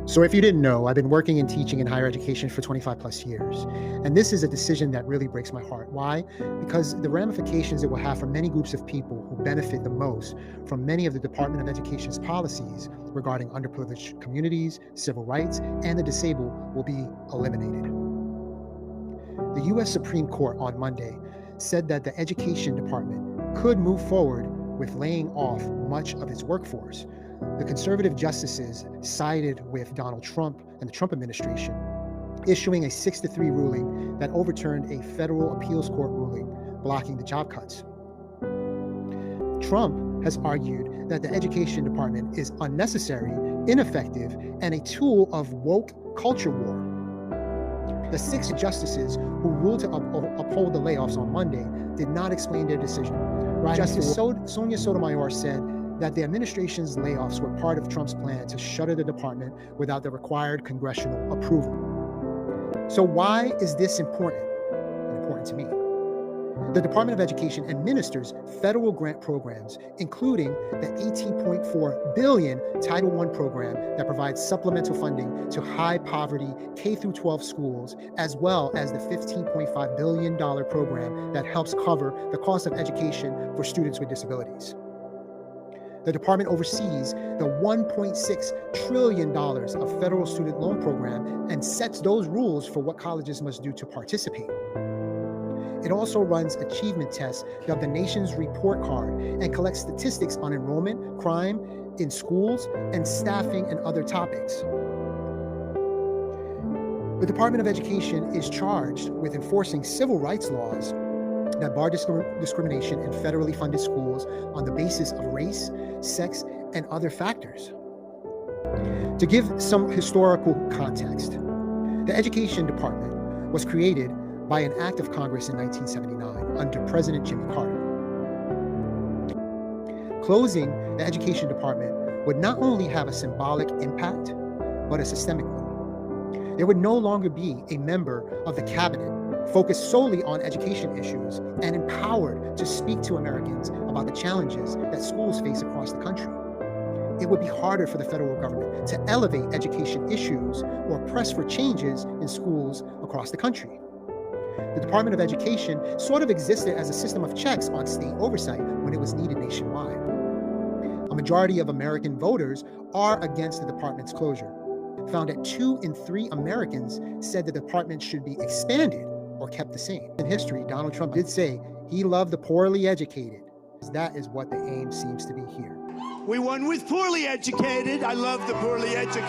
So if you didn't know, I've been working and teaching in higher education for 25 plus years. And this is a decision that really breaks my heart. Why? Because the ramifications it will have for many groups of people who benefit the most from many of the Department of Education's policies regarding underprivileged communities, civil rights, and the disabled will be eliminated. The U.S. Supreme Court on Monday said that the Education Department could move forward with laying off much of its workforce. The conservative justices sided with Donald Trump and the Trump administration, issuing a 6-3 ruling that overturned a federal appeals court ruling blocking the job cuts. Trump has argued that the Education Department is unnecessary, ineffective, and a tool of woke culture war. The 6 justices who ruled to uphold the layoffs on Monday did not explain their decision. Justice Sonia Sotomayor said that the administration's layoffs were part of Trump's plan to shutter the department without the required congressional approval. So why is this important? Important to me. The Department of Education administers federal grant programs, including the $18.4 billion Title I program that provides supplemental funding to high-poverty K-12 schools, as well as the $15.5 billion program that helps cover the cost of education for students with disabilities. The department oversees the $1.6 trillion of federal student loan program and sets those rules for what colleges must do to participate. It also runs achievement tests dubbed the nation's report card and collects statistics on enrollment, crime in schools, and staffing and other topics. The Department of Education is charged with enforcing civil rights laws that bar discrimination in federally funded schools on the basis of race, sex, and other factors. To give some historical context, the Education Department was created by an act of Congress in 1979 under President Jimmy Carter. Closing the Education Department would not only have a symbolic impact, but a systemic one. There would no longer be a member of the cabinet focused solely on education issues and empowered to speak to Americans about the challenges that schools face across the country. It would be harder for the federal government to elevate education issues or press for changes in schools across the country. The Department of Education sort of existed as a system of checks on state oversight when it was needed nationwide. A majority of American voters are against the department's closure. Found that 2 in 3 Americans said the department should be expanded or kept the same. In history, Donald Trump did say he loved the poorly educated. That is what the aim seems to be here. We won with poorly educated. I love the poorly educated.